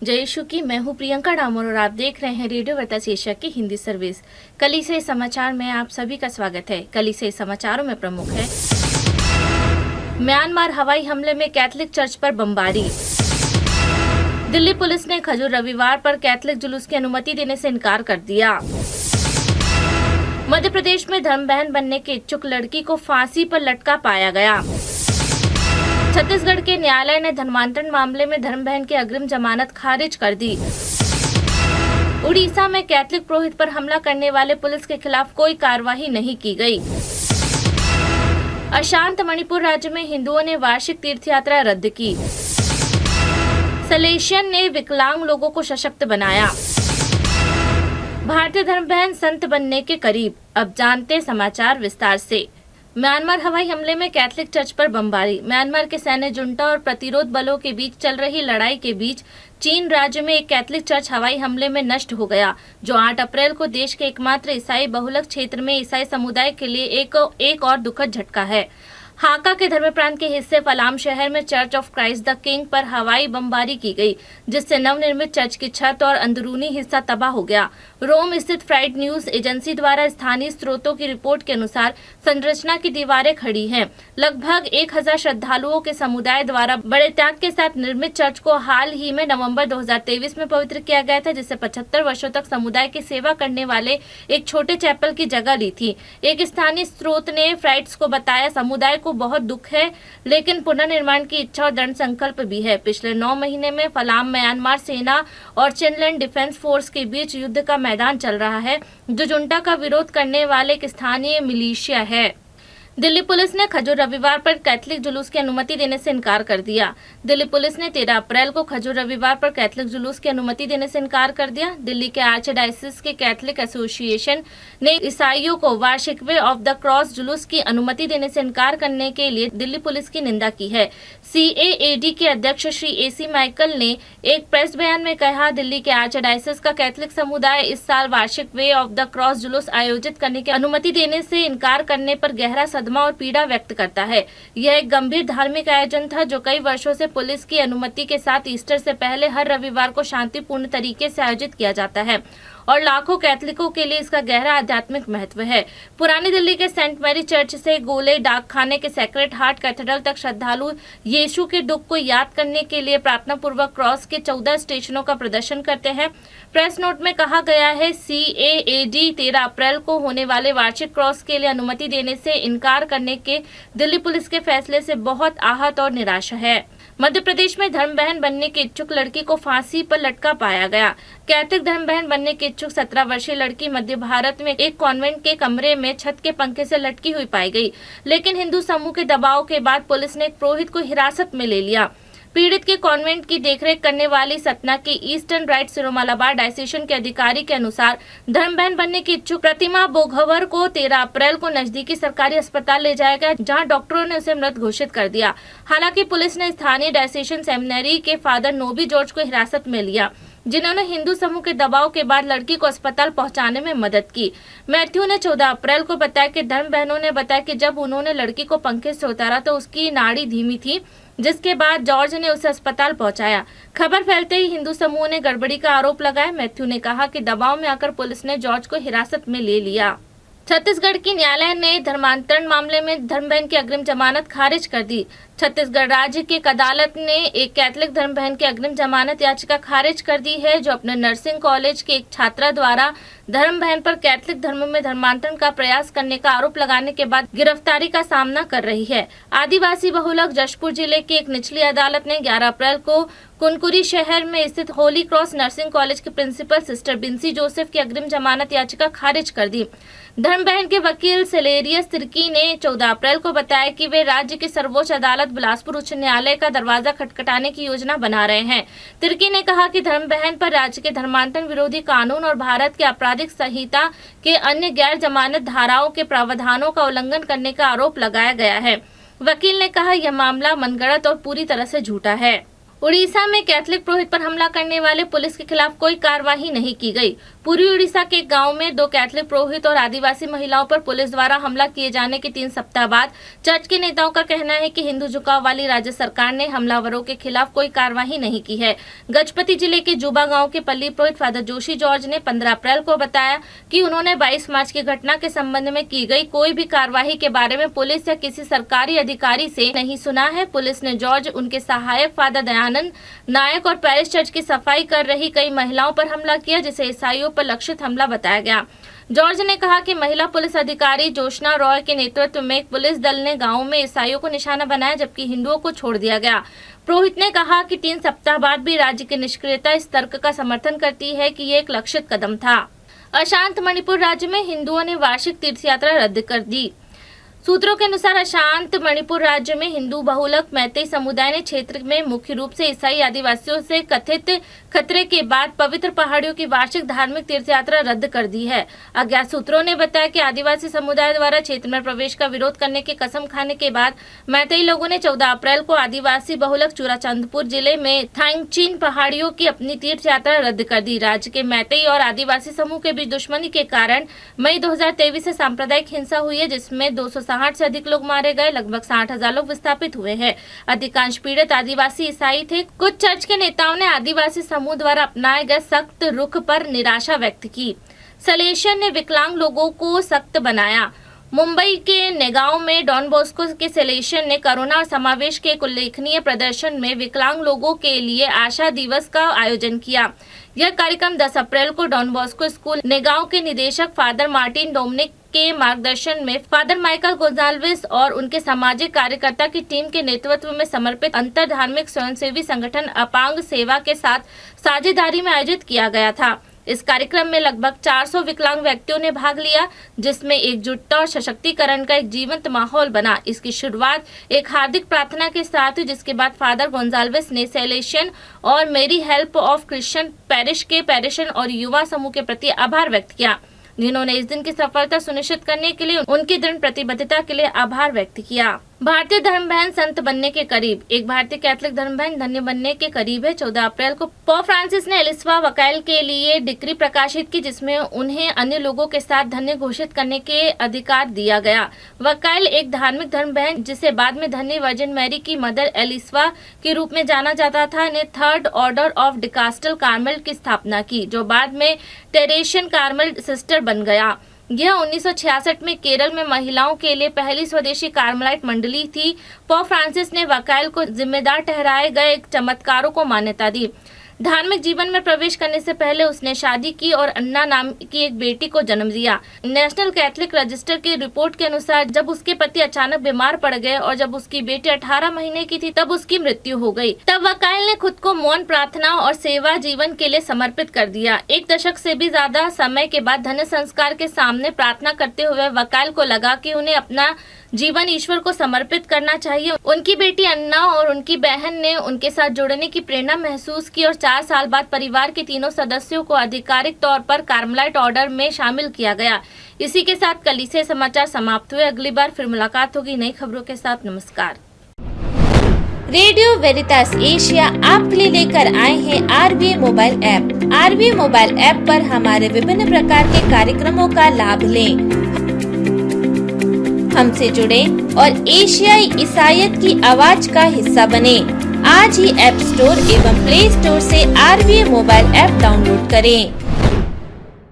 जय यीशु की। मैं हूँ प्रियंका डामोर और आप देख रहे हैं रेडियो वार्ता शीर्षक की हिंदी सर्विस। कलीसिया समाचार में आप सभी का स्वागत है। कलीसिया समाचारों में प्रमुख है, म्यांमार हवाई हमले में कैथोलिक चर्च पर बमबारी। दिल्ली पुलिस ने खजूर रविवार पर कैथोलिक जुलूस की अनुमति देने से इनकार कर दिया। मध्य प्रदेश में धर्म बहन बनने के इच्छुक लड़की को फांसी पर लटका पाया गया। छत्तीसगढ़ के न्यायालय ने धर्मांतरण मामले में धर्म बहन की अग्रिम जमानत खारिज कर दी। उड़ीसा में कैथोलिक पुरोहित पर हमला करने वाले पुलिस के खिलाफ कोई कार्रवाई नहीं की गई। अशांत मणिपुर राज्य में हिंदुओं ने वार्षिक तीर्थ यात्रा रद्द की। सलेशियन ने विकलांग लोगों को सशक्त बनाया। भारतीय धर्म बहन संत बनने के करीब। अब जानते समाचार विस्तार से। म्यांमार हवाई हमले में कैथोलिक चर्च पर बमबारी। म्यांमार के सैन्य जुंटा और प्रतिरोध बलों के बीच चल रही लड़ाई के बीच चीन राज्य में एक कैथोलिक चर्च हवाई हमले में नष्ट हो गया, जो 8 अप्रैल को देश के एकमात्र ईसाई बहुलक क्षेत्र में ईसाई समुदाय के लिए एक और दुखद झटका है। हाका के धर्म प्रांत के हिस्से फलाम शहर में church of Christ the king पर हवाई बमबारी की गई, जिससे नवनिर्मित चर्च की छत और अंदरूनी हिस्सा तबाह हो गया। रोम स्थित फ्राइड न्यूज एजेंसी द्वारा स्थानीय स्रोतों की रिपोर्ट के अनुसार संरचना की दीवारें खड़ी हैं। लगभग 1000 श्रद्धालुओं के समुदाय द्वारा बड़े त्याग के साथ निर्मित चर्च को हाल ही में नवंबर 2023 में पवित्र किया गया था, जिससे 75 वर्षों तक समुदाय की सेवा करने वाले एक छोटे चैपल की जगह ली थी। एक स्थानीय स्रोत ने फ्राइड्स को बताया, समुदाय को बहुत दुख है, लेकिन पुनर्निर्माण की इच्छा और दृढ़ संकल्प भी है। पिछले 9 महीने में फलाम म्यांमार सेना और चिनलैंड डिफेंस फोर्स के बीच युद्ध का मैदान चल रहा है, जो जुंटा का विरोध करने वाले एक स्थानीय मिलिशिया है। दिल्ली पुलिस ने खजूर रविवार पर कैथोलिक जुलूस की अनुमति देने से इनकार कर दिया। दिल्ली पुलिस ने 13 अप्रैल को खजूर रविवार पर कैथोलिक जुलूस की अनुमति देने से इनकार कर दिया। दिल्ली के आर्चडायसिस के कैथोलिक एसोसिएशन ने ईसाइयों को वार्षिक वे ऑफ द क्रॉस जुलूस की अनुमति देने से इनकार करने के लिए दिल्ली पुलिस की निंदा की है। CAAD के अध्यक्ष श्री AC माइकल ने एक प्रेस बयान में कहा, दिल्ली के आर्चडायसिस का कैथोलिक समुदाय इस साल वार्षिक वे ऑफ द क्रॉस जुलूस आयोजित करने की अनुमति देने से इनकार करने पर गहरा सदमा और पीड़ा व्यक्त करता है। यह एक गंभीर धार्मिक आयोजन था, जो कई वर्षों से पुलिस की अनुमति के साथ ईस्टर से पहले हर रविवार को शांतिपूर्ण तरीके से आयोजित किया जाता है और लाखों कैथोलिकों के लिए इसका गहरा आध्यात्मिक महत्व है। पुरानी दिल्ली के सेंट मैरी चर्च से गोले डाक खाने के सेक्रेड हार्ट कैथेड्रल तक श्रद्धालु यीशु के दुख को याद करने के लिए प्रार्थना पूर्वक क्रॉस के 14 स्टेशनों का प्रदर्शन करते हैं। प्रेस नोट में कहा गया है, CAAD 13 अप्रैल को होने वाले वार्षिक क्रॉस के लिए अनुमति देने से इनकार करने के दिल्ली पुलिस के फैसले से बहुत आहत और निराशा है। मध्य प्रदेश में धर्म बहन बनने के इच्छुक लड़की को फांसी पर लटका पाया गया। कैथोलिक धर्म बहन बनने के इच्छुक 17 वर्षीय लड़की मध्य भारत में एक कॉन्वेंट के कमरे में छत के पंखे से लटकी हुई पाई गई, लेकिन हिंदू समूह के दबाव के बाद पुलिस ने एक पुरोहित को हिरासत में ले लिया। पीड़ित के कॉन्वेंट की देखरेख करने वाली सतना की ईस्टर्न राइट सिरोमालाबाद डायसेशन के अधिकारी के अनुसार धर्म बहन बनने की इच्छुक प्रतिमा बोघवर को 13 अप्रैल को नजदीकी सरकारी अस्पताल ले जाया गया, जहां डॉक्टरों ने उसे मृत घोषित कर दिया। हालांकि पुलिस ने स्थानीय डायसेशन सेमिनरी के फादर नोबी जॉर्ज को हिरासत में लिया, जिन्होंने हिंदू समूह के दबाव के बाद लड़की को अस्पताल पहुंचाने में मदद की। मैथ्यू ने 14 अप्रैल को बताया कि धर्म बहनों ने बताया कि जब उन्होंने लड़की को पंखे से उतारा तो उसकी नाड़ी धीमी थी, जिसके बाद जॉर्ज ने उसे अस्पताल पहुंचाया। खबर फैलते ही हिंदू समूह ने गड़बड़ी का आरोप लगाया। मैथ्यू ने कहा कि दबाव में आकर पुलिस ने जॉर्ज को हिरासत में ले लिया। छत्तीसगढ़ की न्यायालय ने धर्मांतरण मामले में धर्म बहन की अग्रिम जमानत खारिज कर दी। छत्तीसगढ़ राज्य की एक अदालत ने एक कैथोलिक धर्म बहन की अग्रिम जमानत याचिका खारिज कर दी है, जो अपने नर्सिंग कॉलेज के एक छात्रा द्वारा धर्म बहन पर कैथोलिक धर्म में धर्मांतरण का प्रयास करने का आरोप लगाने के बाद गिरफ्तारी का सामना कर रही है। आदिवासी बहुलक जशपुर जिले की एक निचली अदालत ने 11 अप्रैल को कुनकुरी शहर में स्थित होली क्रॉस नर्सिंग कॉलेज के प्रिंसिपल सिस्टर बिन्सी जोसेफ की अग्रिम जमानत याचिका खारिज कर दी। धर्म बहन के वकील सेलेरियस तिर्की ने 14 अप्रैल को बताया कि वे राज्य की सर्वोच्च अदालत बिलासपुर उच्च न्यायालय का दरवाजा खटखटाने की योजना बना रहे हैं। तिर्की ने कहा कि धर्म बहन पर राज्य के धर्मांतरण विरोधी कानून और भारत के आपराधिक संहिता के अन्य गैर जमानत धाराओं के प्रावधानों का उल्लंघन करने का आरोप लगाया गया है। वकील ने कहा, यह मामला मनगढ़ंत और पूरी तरह से झूठा है। उड़ीसा में कैथलिक पुरोहित पर हमला करने वाले पुलिस के खिलाफ कोई कार्रवाई नहीं की गई। पूर्वी उड़ीसा के गांव में 2 कैथलिक पुरोहित और आदिवासी महिलाओं पर पुलिस द्वारा हमला किए जाने के 3 सप्ताह बाद चर्च के नेताओं का कहना है कि हिंदू झुकाव वाली राज्य सरकार ने हमलावरों के खिलाफ कोई कार्रवाई नहीं की है। गजपति जिले के जुबा गाँव के पल्ली पुरोहित फादर जोशी जॉर्ज ने 15 अप्रैल को बताया कि उन्होंने 22 मार्च की घटना के संबंध में की गई कोई भी कार्रवाई के बारे में पुलिस या किसी सरकारी अधिकारी से नहीं सुना है। पुलिस ने जॉर्ज, उनके सहायक फादर दयानंद नायक और पैरिश चर्च की सफाई कर रही कई महिलाओं पर हमला किया, जिसे ईसाइयों पर लक्षित हमला बताया गया। जॉर्ज ने कहा कि महिला पुलिस अधिकारी जोशना रॉय के नेतृत्व में एक पुलिस दल ने गांव में ईसाइयों को निशाना बनाया, जबकि हिंदुओं को छोड़ दिया गया। पुरोहित ने कहा कि 3 सप्ताह बाद भी राज्य की निष्क्रियता इस तर्क का समर्थन करती है कि ये एक लक्षित कदम था। अशांत मणिपुर राज्य में हिंदुओं ने वार्षिक तीर्थ यात्रा रद्द कर दी। सूत्रों के अनुसार अशांत मणिपुर राज्य में हिंदू बहुलक मैतेई समुदाय ने क्षेत्र में मुख्य रूप से ईसाई आदिवासियों से कथित खतरे के बाद पवित्र पहाड़ियों की वार्षिक धार्मिक तीर्थ यात्रा रद्द कर दी है। अज्ञात सूत्रों ने बताया कि आदिवासी समुदाय द्वारा क्षेत्र में प्रवेश का विरोध करने की कसम खाने के बाद मैतेई लोगों ने 14 अप्रैल को आदिवासी बहुलक चूराचंदपुर जिले में थांगचीन पहाड़ियों की अपनी तीर्थ यात्रा रद्द कर दी। राज्य के मैतेई और आदिवासी समूह के बीच दुश्मनी के कारण मई 2023 से सांप्रदायिक हिंसा हुई है, जिसमें 260 से अधिक लोग मारे गए, लगभग 60,000 लोग विस्थापित हुए हैं। अधिकांश पीड़ित आदिवासी ईसाई थे। कुछ चर्च के नेताओं ने आदिवासी समूह द्वारा अपनाए गए सख्त रुख पर निराशा व्यक्त की। सलेशन ने विकलांग लोगों को सख्त बनाया। मुंबई के नेगांव में डॉन बॉस्को के सलेशन ने कोरोना और समावेश के एक उल्लेखनीय प्रदर्शन में विकलांग लोगों के लिए आशा दिवस का आयोजन किया। यह कार्यक्रम 10 अप्रैल को डॉन बॉस्को स्कूल नेगांव के निदेशक फादर मार्टिन डोमिनिक के मार्गदर्शन में फादर माइकल गोंजाल्विस और उनके सामाजिक कार्यकर्ता की टीम के नेतृत्व में समर्पित अंतर धार्मिक स्वयंसेवी संगठन अपांग सेवा के साथ साझेदारी में आयोजित किया गया था। इस कार्यक्रम में लगभग 400 विकलांग व्यक्तियों ने भाग लिया, जिसमें एकजुटता और सशक्तिकरण का एक जीवंत माहौल बना। इसकी शुरुआत एक हार्दिक प्रार्थना के साथ हुई, जिसके बाद फादर गोंजाल्विस ने सेलेशन और मेरी हेल्प ऑफ क्रिश्चियन पैरिश के पैरिशन और युवा समूह के प्रति आभार व्यक्त किया, जिन्होंने इस दिन की सफलता सुनिश्चित करने के लिए उनकी दृढ़ प्रतिबद्धता के लिए आभार व्यक्त किया। भारतीय धर्म बहन संत बनने के करीब। एक भारतीय कैथलिक धर्म बहन धन्य बनने के करीब है। 14 अप्रैल को पोप फ्रांसिस ने एलिसवा वकाइल के लिए डिक्री प्रकाशित की, जिसमें उन्हें अन्य लोगों के साथ धन्य घोषित करने के अधिकार दिया गया। वकाइल एक धार्मिक धर्म बहन, जिसे बाद में धन्य वर्जिन मैरी की मदर एलिसवा के रूप में जाना जाता था, ने 3rd ऑर्डर ऑफ डिकास्टल कार्मेल की स्थापना की, जो बाद में टेरेशियन कार्मेल सिस्टर बन गया। यह 1966 में केरल में महिलाओं के लिए पहली स्वदेशी कार्मेलाइट मंडली थी। पोप फ्रांसिस ने वकाइल को जिम्मेदार ठहराए गए चमत्कारों को मान्यता दी। धार्मिक जीवन में प्रवेश करने से पहले उसने शादी की और अन्ना नाम की एक बेटी को जन्म दिया। नेशनल कैथलिक रजिस्टर की रिपोर्ट के अनुसार जब उसके पति अचानक बीमार पड़ गए और जब उसकी बेटी 18 महीने की थी, तब उसकी मृत्यु हो गई। तब वकाइल ने खुद को मौन प्रार्थना और सेवा जीवन के लिए समर्पित कर दिया। 1 दशक से भी ज्यादा समय के बाद धन्य संस्कार के सामने प्रार्थना करते हुए वकाइल को लगा कि उन्हें अपना जीवन ईश्वर को समर्पित करना चाहिए। उनकी बेटी अन्ना और उनकी बहन ने उनके साथ जुड़ने की प्रेरणा महसूस की और 4 साल बाद परिवार के तीनों सदस्यों को आधिकारिक तौर पर कार्मेलाइट ऑर्डर में शामिल किया गया। इसी के साथ कलीसिया समाचार समाप्त हुए। अगली बार फिर मुलाकात होगी नई खबरों के साथ। नमस्कार। रेडियो वेरितास एशिया आपके लिए लेकर आए हैं RVA mobile app. RVA mobile app पर हमारे विभिन्न प्रकार के कार्यक्रमों का लाभ लें, हमसे जुड़े और एशियाई ईसाईयत की आवाज का हिस्सा बने। आज ही ऐप स्टोर एवं प्ले स्टोर से RVA मोबाइल ऐप डाउनलोड करें।